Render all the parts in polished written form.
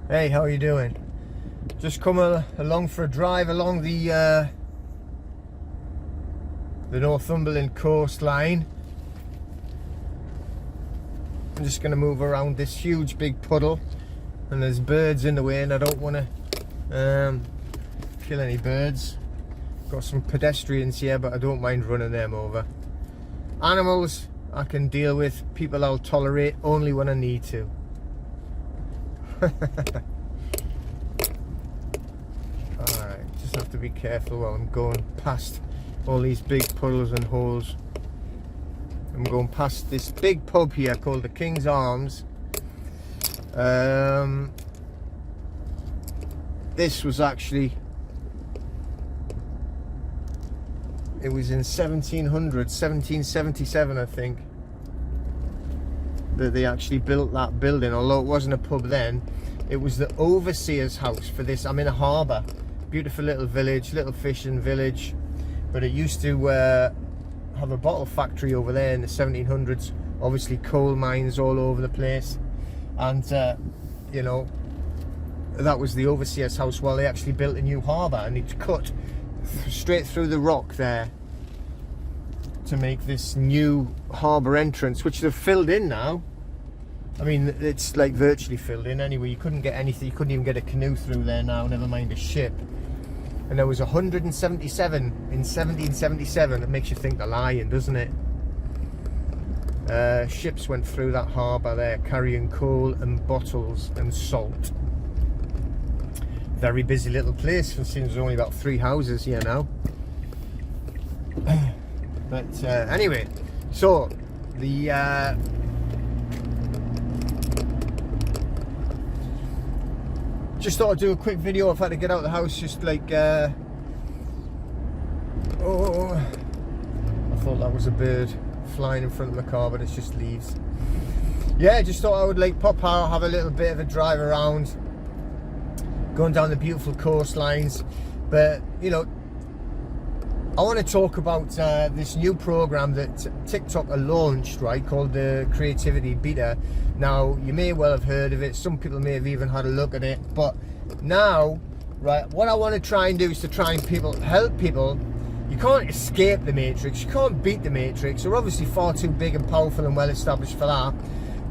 Hey, how are you doing? Just come along for a drive along the Northumberland coastline. I'm just going to move around this huge big puddle, and there's birds in the way, and I don't want to kill any birds. Got some pedestrians here, but I don't mind running them over. Animals I can deal with, people I'll tolerate only when I need to. Alright, just have to be careful while I'm going past all these big puddles and holes. I'm going past this big pub here called the King's Arms. This was actually, it was in 1777 I think that they actually built that building. Although it wasn't a pub then, it was the overseer's house for this. I'm in a harbour, beautiful little village, little fishing village, but it used to have a bottle factory over there in the 1700s. Obviously coal mines all over the place, and you know, that was the overseer's house while they actually built a new harbour, and it's cut straight through the rock there to make this new harbour entrance, which they've filled in now. I mean, it's like virtually filled in anyway. You couldn't get anything, you couldn't even get a canoe through there now, never mind a ship. And there was 177 in 1777. It makes you think they're lying, doesn't it? Ships went through that harbour there carrying coal and bottles and salt. Very busy little place. It seems there's only about 3 houses here now. But anyway, so the just thought I'd do a quick video. I've had to get out of the house, just like oh, I thought that was a bird flying in front of my car, but it's just leaves. Yeah, just thought I would like pop out, have a little bit of a drive around, going down the beautiful coastlines. But you know, I want to talk about this new program that TikTok are launched, right, called the Creativity Beta. Now, you may well have heard of it. Some people may have even had a look at it. But now, right, what I want to try and do is to try and help people. You can't escape the Matrix. You can't beat the Matrix. They're obviously far too big and powerful and well established for that.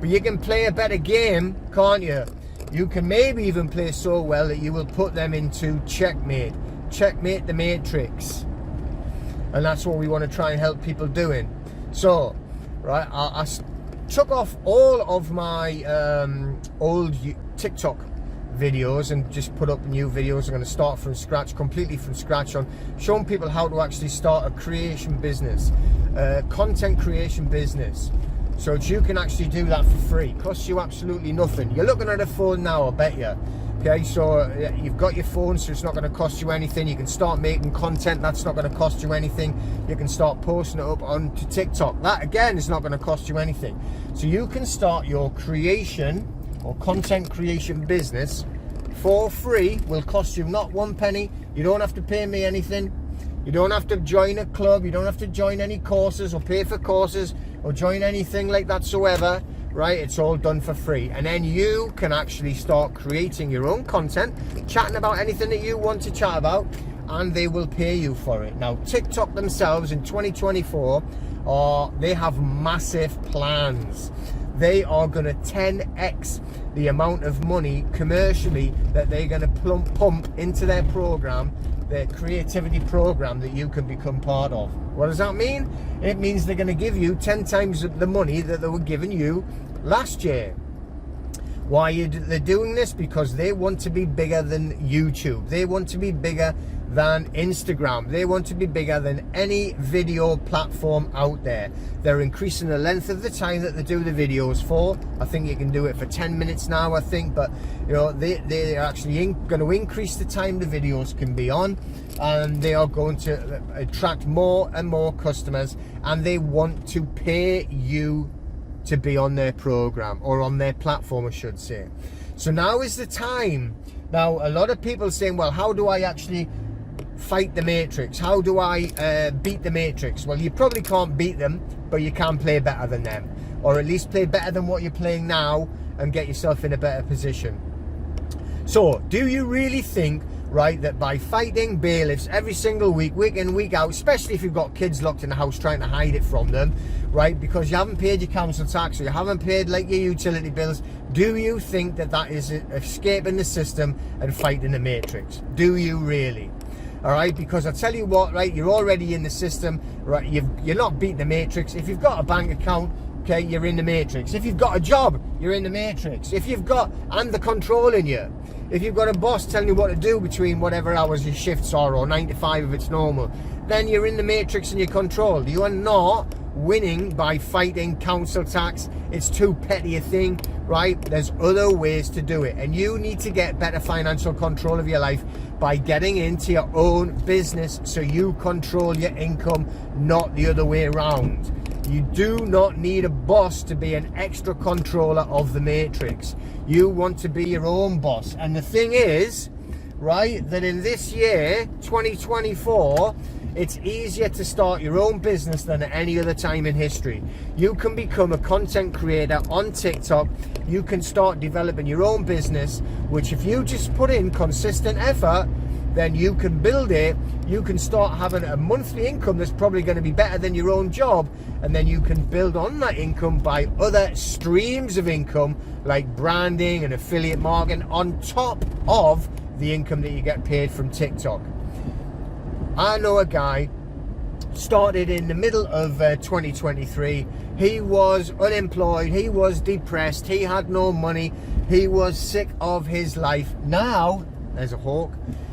But you can play a better game, can't you? You can maybe even play so well that you will put them into checkmate. Checkmate the Matrix. And that's what we want to try and help people doing. So, right, I took off all of my old TikTok videos and just put up new videos. I'm going to start from scratch, completely from scratch, on showing people how to actually start a creation business, content creation business. So that you can actually do that for free. It costs you absolutely nothing. You're looking at a phone now, I bet you. Okay, so you've got your phone, so it's not going to cost you anything. You can start making content, that's not going to cost you anything. You can start posting it up onto TikTok. That again is not going to cost you anything. So you can start your creation or content creation business for free. Will cost you not 1 penny. You don't have to pay me anything. You don't have to join a club. You don't have to join any courses or pay for courses or join anything like that soever. Right, it's all done for free, and then you can actually start creating your own content, chatting about anything that you want to chat about, and they will pay you for it. Now, TikTok themselves in 2024 they have massive plans. They are going to 10x the amount of money commercially that they're going to pump into their program, their creativity program that you can become part of. What does that mean? It means they're going to give you 10 times the money that they were giving you last year. Why they're doing this? Because they want to be bigger than YouTube. They want to be bigger than Instagram. They want to be bigger than any video platform out there. They're increasing the length of the time that they do the videos for. I think you can do it for 10 minutes now, I think, but you know, they're actually going to increase the time the videos can be on, and they are going to attract more and more customers, and they want to pay you to be on their program, or on their platform I should say. So now is the time. Now, a lot of people saying, well, how do I actually fight the Matrix? How do I beat the Matrix? Well, you probably can't beat them, but you can play better than them, or at least play better than what you're playing now and get yourself in a better position. So, do you really think, right, that by fighting bailiffs every single week, week in, week out, especially if you've got kids locked in the house trying to hide it from them, right, because you haven't paid your council tax or you haven't paid like your utility bills, do you think that that is escaping the system and fighting the matrix? Do you really? All right, because I tell you what, right, you're already in the system, right, you're not beating the matrix. If you've got a bank account, okay, you're in the matrix. If you've got a job, you're in the matrix. If you've got, and the controlling you, if you've got a boss telling you what to do between whatever hours your shifts are, or 9 to 5 if it's normal, then you're in the matrix and you're controlled. You are not winning by fighting council tax. It's too petty a thing, right? There's other ways to do it, and you need to get better financial control of your life by getting into your own business so you control your income, not the other way around. You do not need a boss to be an extra controller of the matrix. You want to be your own boss. And the thing is, right, that in this year, 2024, it's easier to start your own business than at any other time in history. You can become a content creator on TikTok. You can start developing your own business, which if you just put in consistent effort, then you can build it. You can start having a monthly income that's probably going to be better than your own job, and then you can build on that income by other streams of income like branding and affiliate marketing on top of the income that you get paid from TikTok. I know a guy started in the middle of 2023. He was unemployed, he was depressed, he had no money, he was sick of his life. Now, there's a hawk.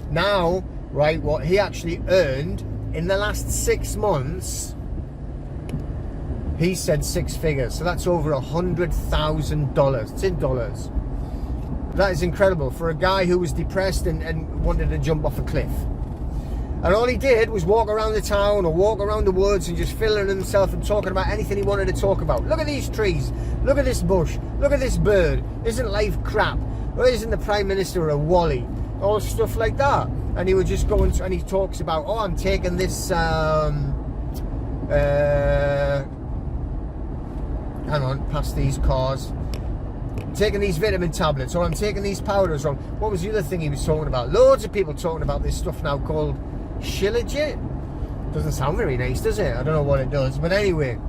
Now, right, what he actually earned in the last 6 months, he said 6 figures. So that's over $100,000. It's in dollars. That is incredible for a guy who was depressed and wanted to jump off a cliff. And all he did was walk around the town or walk around the woods and just filling himself and talking about anything he wanted to talk about. Look at these trees. Look at this bush. Look at this bird. Isn't life crap? Or isn't the Prime Minister a wally? All stuff like that. And he would just go and he talks about, oh, I'm taking this, hang on, past these cars. I'm taking these vitamin tablets, or I'm taking these powders. Or what was the other thing he was talking about? Loads of people talking about this stuff now called Shilajit. Doesn't sound very nice, does it? I don't know what it does, but anyway,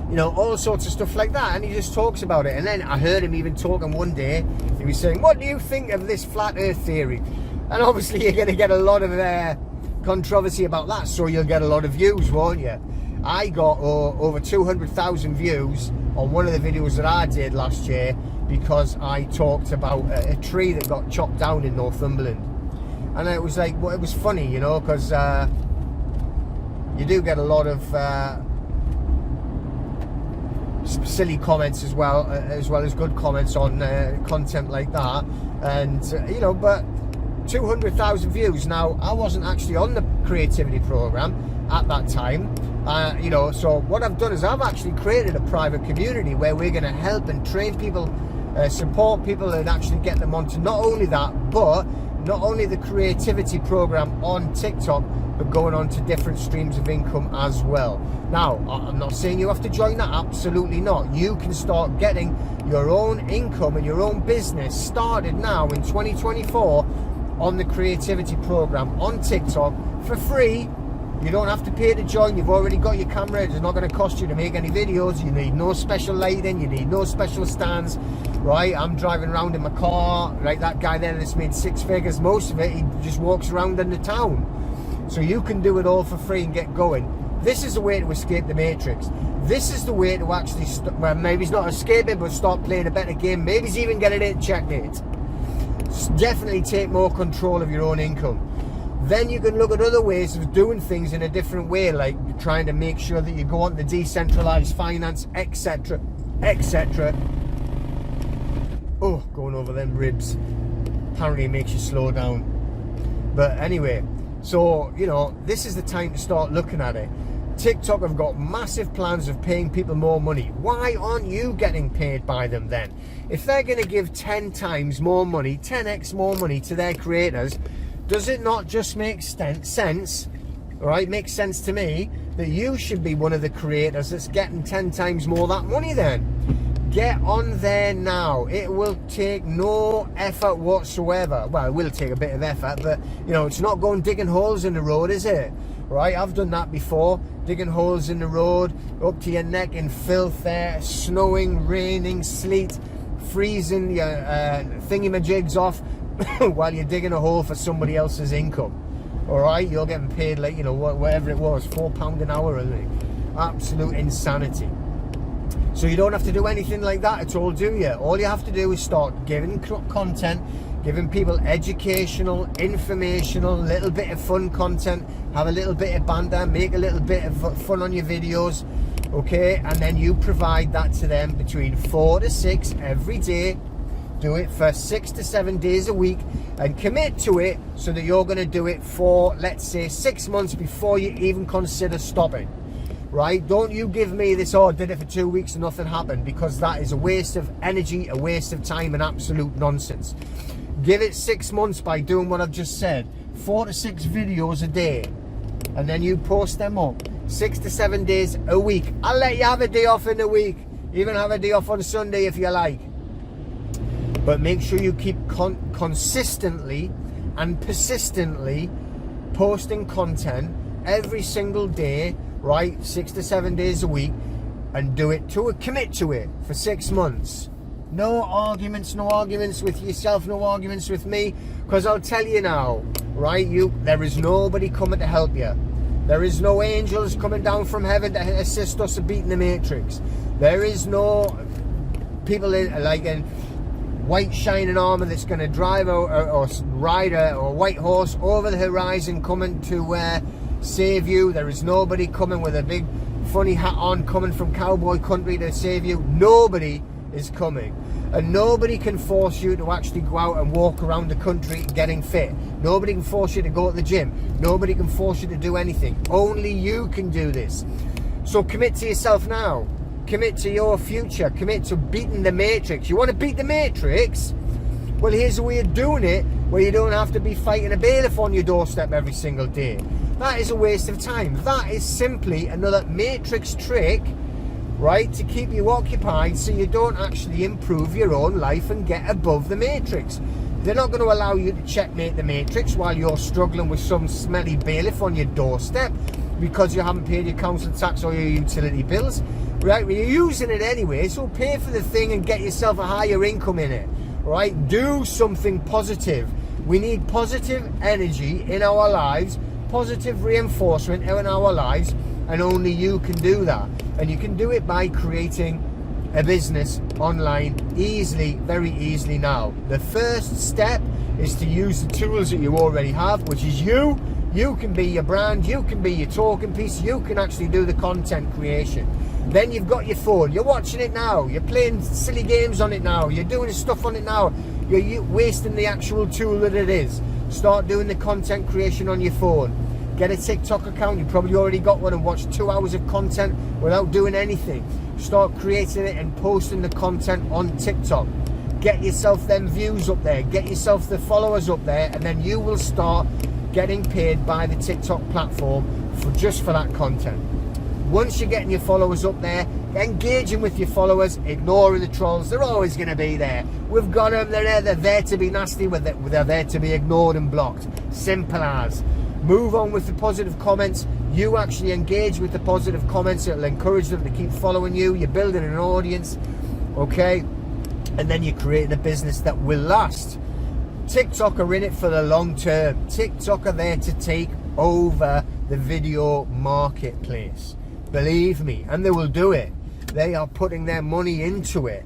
you know, all sorts of stuff like that, and he just talks about it. And then I heard him even talking one day. He was saying, what do you think of this flat earth theory? And obviously you're going to get a lot of controversy about that, so you'll get a lot of views, won't you? I got over 200,000 views on one of the videos that I did last year because I talked about a tree that got chopped down in Northumberland. And it was like, well, it was funny, you know, because you do get a lot of silly comments as well as good comments on content like that. And you know, but 200,000 views. Now, I wasn't actually on the creativity program at that time, you know, so what I've done is I've actually created a private community where we're going to help and train people, support people, and actually get them onto not only that, but not only the creativity program on TikTok, but going on to different streams of income as well. Now, I'm not saying you have to join that, absolutely not. You can start getting your own income and your own business started now in 2024 on the creativity program on TikTok for free. You don't have to pay to join. You've already got your camera. It's not going to cost you to make any videos. You need no special lighting. You need no special stands, right? I'm driving around in my car, right? That guy there that's made 6 figures, most of it, he just walks around in the town. So you can do it all for free and get going. This is the way to escape the matrix. This is the way to actually, well, maybe it's not escaping, but start playing a better game. Maybe it's even getting it Checkmate. Definitely take more control of your own income. Then you can look at other ways of doing things in a different way, like trying to make sure that you go on the decentralized finance, etc., etc. Oh, going over them ribs. Apparently it makes you slow down. But anyway, so, you know, this is the time to start looking at it. TikTok have got massive plans of paying people more money. Why aren't you getting paid by them then? If they're going to give 10 times more money, 10x more money to their creators, does it not just make sense, right? Makes sense to me that you should be one of the creators that's getting 10 times more that money then. Get on there now. It will take no effort whatsoever. Well, it will take a bit of effort, but you know, it's not going digging holes in the road, is it? Right, I've done that before, digging holes in the road, up to your neck in filth there, snowing, raining, sleet, freezing your thingy-majigs off while you're digging a hole for somebody else's income. All right, you're getting paid like, you know, whatever it was, £4 an hour, isn't it? Absolute insanity. So you don't have to do anything like that at all, do you? All you have to do is start giving content, giving people educational, informational, little bit of fun content, have a little bit of banter, make a little bit of fun on your videos, okay? And then you provide that to them between 4 to 6 every day. Do it for 6 to 7 days a week and commit to it so that you're going to do it for, let's say, 6 months before you even consider stopping. Right? Don't you give me this, oh, I did it for 2 weeks and nothing happened, because that is a waste of energy, a waste of time, and absolute nonsense. Give it 6 months by doing what I've just said. 4 to 6 videos a day. And then you post them up 6 to 7 days a week. I'll let you have a day off in the week. Even have a day off on Sunday if you like. But make sure you keep consistently and persistently posting content every single day, right? 6 to 7 days a week, and do it to it, commit to it for 6 months. No arguments with yourself, no arguments with me, because I'll tell you now, right? There is nobody coming to help you. There is no angels coming down from heaven to assist us in beating the Matrix. There is no people like in white shining armor that's going to drive or ride a white horse over the horizon coming to save you. There is nobody coming with a big funny hat on coming from cowboy country to save you. Nobody is coming, and nobody can force you to actually go out and walk around the country getting fit. Nobody can force you to go to the gym. Nobody can force you to do anything. Only you can do this. So commit to yourself now. Commit to your future. Commit to beating the Matrix. You want to beat the Matrix? Well, here's a way of doing it where you don't have to be fighting a bailiff on your doorstep every single day. That is a waste of time. That is simply another Matrix trick, right, to keep you occupied so you don't actually improve your own life and get above the Matrix. They're not going to allow you to checkmate the Matrix while you're struggling with some smelly bailiff on your doorstep because you haven't paid your council tax or your utility bills. Right, well, you're using it anyway, so pay for the thing and get yourself a higher income in it. Right, do something positive. We need positive energy in our lives, positive reinforcement in our lives, and only you can do that. And you can do it by creating a business online easily, very easily now. The first step is to use the tools that you already have, which is you. You can be your brand, you can be your talking piece, you can actually do the content creation. Then you've got your phone, you're watching it now, you're playing silly games on it now, you're doing stuff on it now, you're wasting the actual tool that it is. Start doing the content creation on your phone. Get a TikTok account, you probably already got one, and watch 2 hours of content without doing anything. Start creating it and posting the content on TikTok. Get yourself them views up there, get yourself the followers up there, and then you will start getting paid by the TikTok platform just for that content. Once you're getting your followers up there, engaging with your followers, ignoring the trolls, they're always going to be there. We've got them, they're there to be nasty, they're there to be ignored and blocked. Simple as. Move on with the positive comments. You actually engage with the positive comments. It'll encourage them to keep following you. You're building an audience, okay? And then you're creating a business that will last. TikTok are in it for the long term. TikTok are there to take over the video marketplace. Believe me, and they will do it. They are putting their money into it.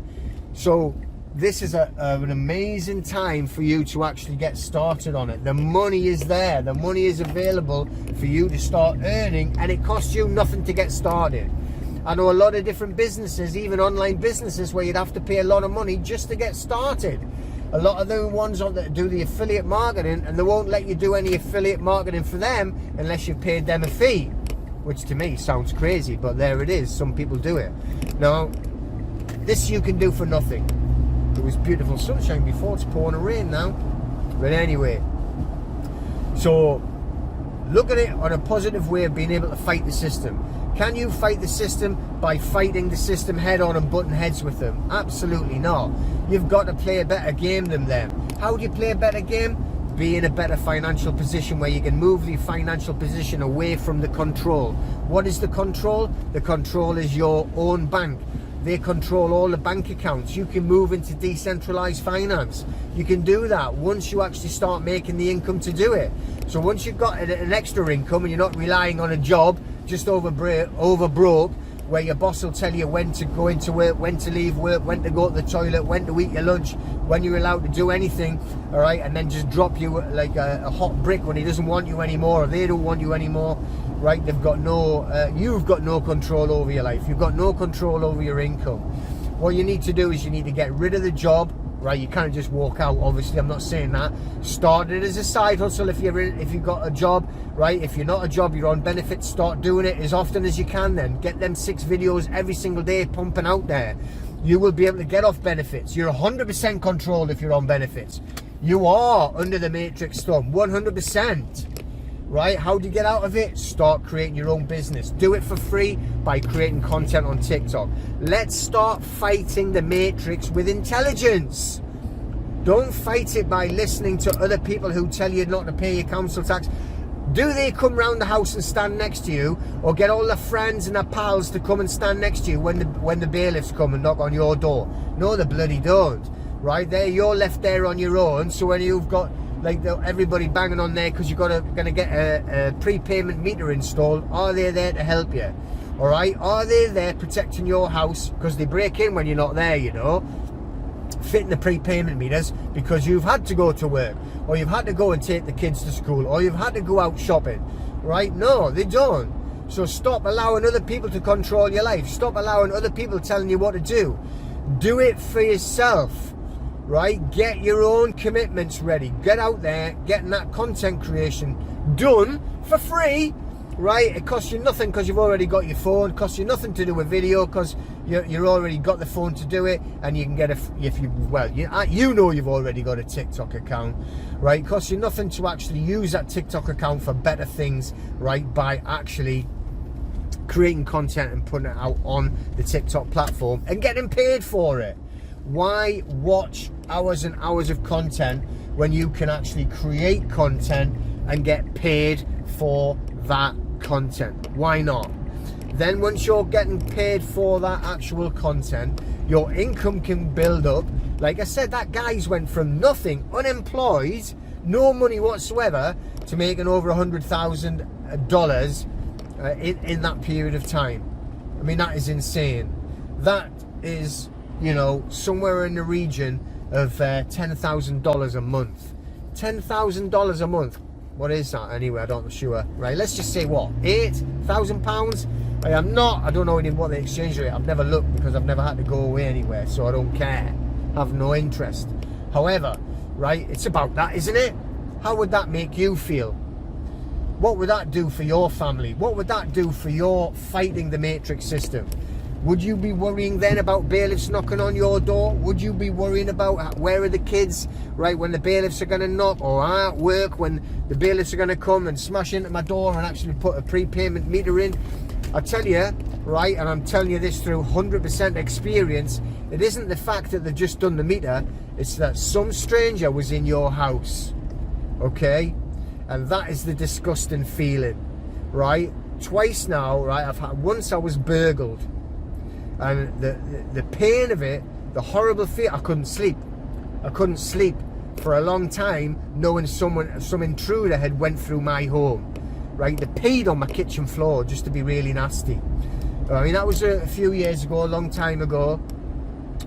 So this is an amazing time for you to actually get started on it. The money is there. The money is available for you to start earning, and it costs you nothing to get started. I know a lot of different businesses, even online businesses, where you'd have to pay a lot of money just to get started. A lot of the ones that do the affiliate marketing, and they won't let you do any affiliate marketing for them unless you've paid them a fee, which to me sounds crazy, but there it is. Some people do it. Now, this you can do for nothing. It was beautiful sunshine before, it's pouring rain now. But anyway, so look at it on a positive way of being able to fight the system. Can you fight the system by fighting the system head on and butting heads with them? Absolutely not. You've got to play a better game than them. How do you play a better game? Be in a better financial position where you can move the financial position away from the control. What is the control? The control is your own bank. They control all the bank accounts. You can move into decentralized finance. You can do that once you actually start making the income to do it. So once you've got an extra income and you're not relying on a job, just over broke, where your boss will tell you when to go into work, when to leave work, when to go to the toilet, when to eat your lunch, when you're allowed to do anything, all right, and then just drop you like a hot brick when he doesn't want you anymore, or they don't want you anymore, right? They've got you've got no control over your life. You've got no control over your income. What you need to do is you need to get rid of the job, right? You can't just walk out, obviously, I'm not saying that. Start it as a side hustle if you've got a job, right? If you're not a job, you're on benefits, start doing it as often as you can then. Get them 6 videos every single day pumping out there. You will be able to get off benefits. You're 100% controlled if you're on benefits. You are under the matrix thumb, 100%. Right? How do you get out of it? Start creating your own business. Do it for free by creating content on TikTok. Let's start fighting the matrix with intelligence. Don't fight it by listening to other people who tell you not to pay your council tax. Do they come round the house and stand next to you, or get all their friends and their pals to come and stand next to you when the bailiffs come and knock on your door? No, they bloody don't. Right? You're left there on your own. So when you've got like everybody banging on there because you're gonna get a prepayment meter installed, are they there to help you? All right, are they there protecting your house? Because they break in when you're not there, you know, fitting the prepayment meters because you've had to go to work, or you've had to go and take the kids to school, or you've had to go out shopping, right? No, they don't. So stop allowing other people to control your life. Stop allowing other people telling you what to do. Do it for yourself. Right? Get your own commitments ready. Get out there, getting that content creation done for free. Right? It costs you nothing because you've already got your phone. It costs you nothing to do a video because you're already got the phone to do it, and you can get you know you've already got a TikTok account. Right? It costs you nothing to actually use that TikTok account for better things. Right? By actually creating content and putting it out on the TikTok platform and getting paid for it. Why watch hours and hours of content when you can actually create content and get paid for that content? Why not? Then once you're getting paid for that actual content, your income can build up. Like I said, that guy's went from nothing, unemployed, no money whatsoever, to making over $100,000 in that period of time. I mean, that is insane. That is, you know, somewhere in the region of $10,000 a month. $10,000 a month. What is that anyway? I don't know, sure. Right, let's just say what? £8,000? I don't know even what the exchange rate. I've never looked because I've never had to go away anywhere, so I don't care. Have no interest. However, right, it's about that, isn't it? How would that make you feel? What would that do for your family? What would that do for your fighting the matrix system? Would you be worrying then about bailiffs knocking on your door? Would you be worrying about where are the kids, right, when the bailiffs are going to knock, or at work when the bailiffs are going to come and smash into my door and actually put a prepayment meter in? I tell you, right, and I'm telling you this through 100% experience, it isn't the fact that they've just done the meter, it's that some stranger was in your house, okay? And that is the disgusting feeling, right? Twice now, right, once I was burgled. And the pain of it, the horrible fear, I couldn't sleep. I couldn't sleep for a long time knowing some intruder had went through my home. Right, they peed on my kitchen floor just to be really nasty. I mean, that was a few years ago, a long time ago.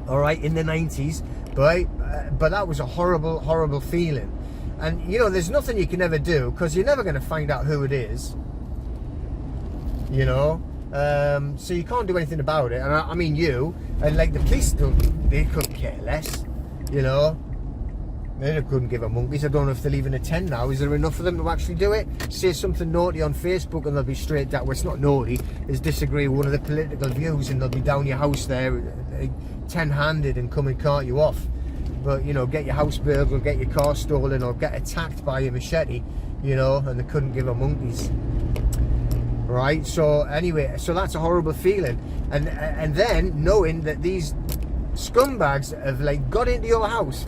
All right, in the 90s. But that was a horrible, horrible feeling. And, you know, there's nothing you can ever do because you're never going to find out who it is. You know? So you can't do anything about it, and I mean and like the police they couldn't care less, you know. They couldn't give a monkeys. I don't know if they'll even attend now. Is there enough of them to actually do it? Say something naughty on Facebook and they'll be straight down. Well, it's not naughty, it's disagree with one of the political views, and they'll be down your house there 10-handed and come and cart you off. But, you know, get your house burgled, get your car stolen, or get attacked by a machete, you know, and they couldn't give a monkeys. right? So anyway, so that's a horrible feeling, and then knowing that these scumbags have like got into your house,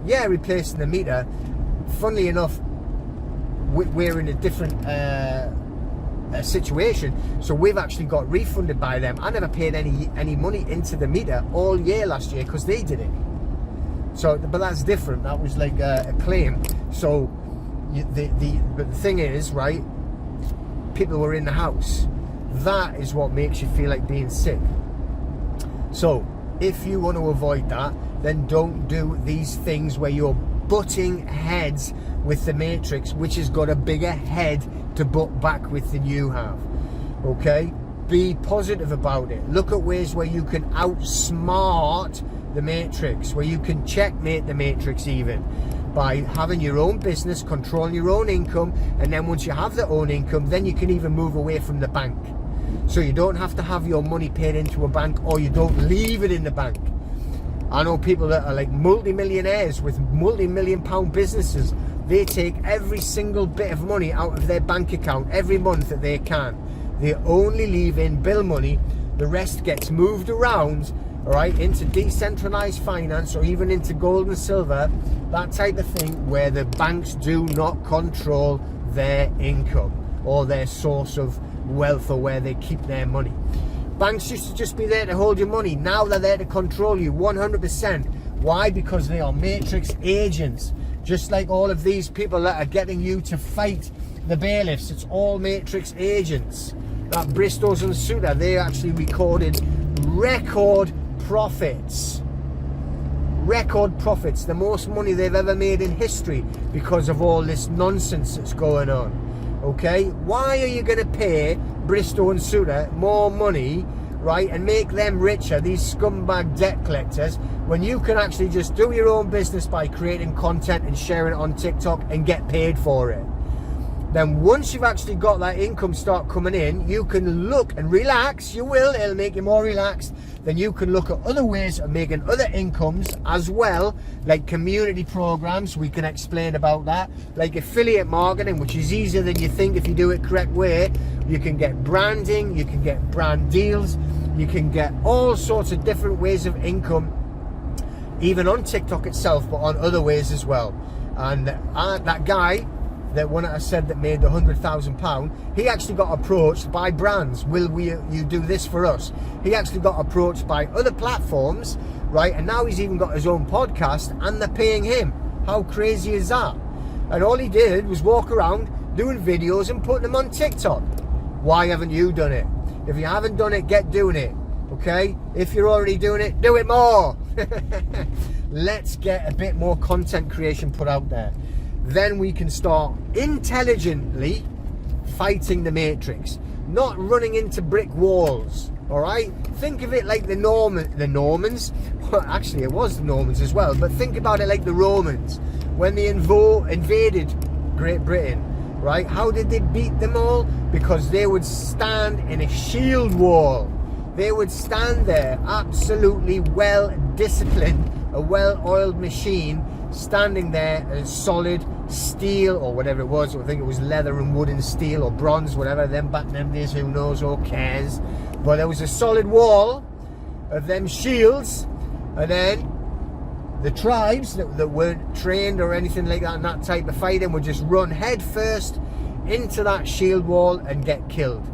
yeah, replacing the meter. Funnily enough, we're in a different situation, so we've actually got refunded by them. I never paid any money into the meter all year last year because they did it. So, but that's different. That was like a claim. So but the thing is, right, people were in the house. That is what makes you feel like being sick. So if you want to avoid that, then don't do these things where you're butting heads with the Matrix, which has got a bigger head to butt back with than you have. Okay, be positive about it. Look at ways where you can outsmart the Matrix, where you can checkmate the Matrix, even by having your own business, controlling your own income, and then once you have the own income, then you can even move away from the bank. So you don't have to have your money paid into a bank, or you don't leave it in the bank. I know people that are like multi-millionaires with multi-million-pound businesses. They take every single bit of money out of their bank account every month that they can. They only leave in bill money. The rest gets moved around, all right, into decentralized finance, or even into gold and silver, that type of thing, where the banks do not control their income or their source of wealth, or where they keep their money. Banks used to just be there to hold your money. Now they're there to control you 100%. Why? Because they are Matrix agents. Just like all of these people that are getting you to fight the bailiffs, it's all Matrix agents. That Bristow's and Suter, they actually recorded record profits. Record profits, the most money they've ever made in history, because of all this nonsense that's going on. Okay, why are you going to pay Bristow and Suter more money, right, and make them richer, these scumbag debt collectors, when you can actually just do your own business by creating content and sharing it on TikTok and get paid for it? Then once you've actually got that income start coming in, you can look and relax. You will, it'll make you more relaxed. Then you can look at other ways of making other incomes as well, like community programs. We can explain about that, like affiliate marketing, which is easier than you think if you do it correct way. You can get branding, you can get brand deals, you can get all sorts of different ways of income, even on TikTok itself, but on other ways as well. And that guy, that one I said that made £100,000, he actually got approached by brands. Will you do this for us? He actually got approached by other platforms, right? And now he's even got his own podcast, and they're paying him. How crazy is that? And all he did was walk around doing videos and putting them on TikTok. Why haven't you done it? If you haven't done it, get doing it. Okay? If you're already doing it, do it more. Let's get a bit more content creation put out there. Then we can start intelligently fighting the Matrix, not running into brick walls. All right, think of it like the Normans. Well, actually, it was the Normans as well, but think about it like the Romans when they invaded Great Britain. Right? How did they beat them all? Because they would stand in a shield wall. They would stand there, absolutely well disciplined, a well-oiled machine, standing there as solid steel or whatever it was. I think it was leather and wood and steel, or bronze, whatever. Them back in them days, who knows, or cares. But there was a solid wall of them shields, and then the tribes that weren't trained or anything like that in that type of fighting would just run head first into that shield wall and get killed.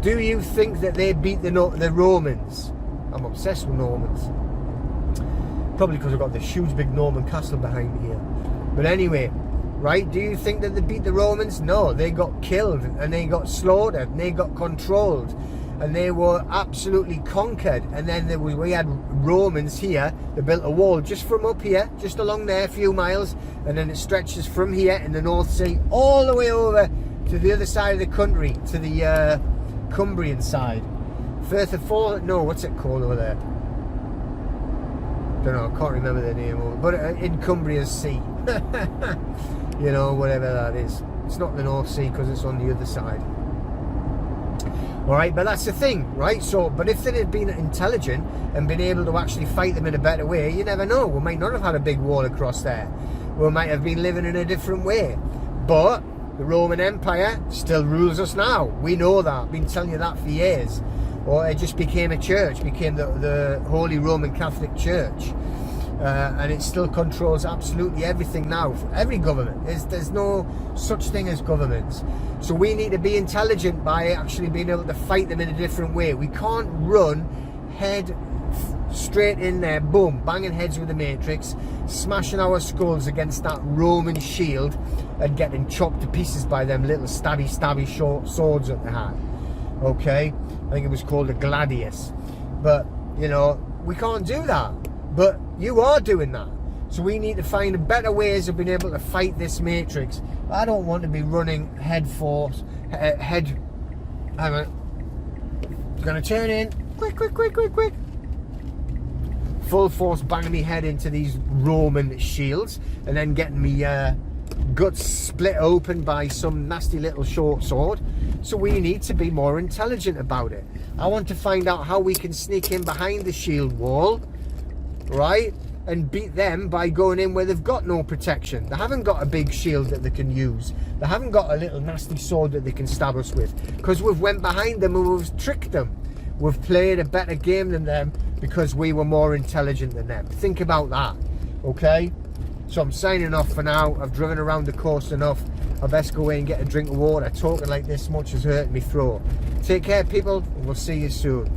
Do you think that they beat the Romans? I'm obsessed with Normans. Probably because I've got this huge big Norman castle behind me here. But anyway, right, do you think that they beat the Romans? No, they got killed, and they got slaughtered, and they got controlled, and they were absolutely conquered. And then we had Romans here. They built a wall just from up here, just along there, a few miles, and then it stretches from here in the North Sea all the way over to the other side of the country, to the Cumbrian side. Firth of Forth, no, what's it called over there? Don't know, I can't remember the name of it, but in Cumbria's Sea. You know, whatever that is. It's not the North Sea because it's on the other side. Alright, but that's the thing, right? So, but if they had been intelligent and been able to actually fight them in a better way, you never know. We might not have had a big wall across there. We might have been living in a different way. But The Roman Empire still rules us now. We know that. I've been telling you that for years. Or it just became a church, became the Holy Roman Catholic Church. And it still controls absolutely everything now. Every government. There's no such thing as governments. So we need to be intelligent by actually being able to fight them in a different way. We can't run head straight in there, boom, banging heads with the Matrix, smashing our skulls against that Roman shield and getting chopped to pieces by them little stabby short swords that they had. Okay, I think it was called a gladius. But you know, we can't do that. But you are doing that. So we need to find better ways of being able to fight this Matrix. I don't want to be running I'm gonna turn in quick, full force banging me head into these Roman shields and then getting me guts split open by some nasty little short sword. So we need to be more intelligent about it. I want to find out how we can sneak in behind the shield wall, right, and beat them by going in where they've got no protection. They haven't got a big shield that they can use. They haven't got a little nasty sword that they can stab us with, because we've went behind them and we've tricked them. We've played a better game than them because we were more intelligent than them. Think about that, okay? So I'm signing off for now. I've driven around the coast enough. I best go away and get a drink of water. Talking like this much has hurt me throat. Take care, people, and we'll see you soon.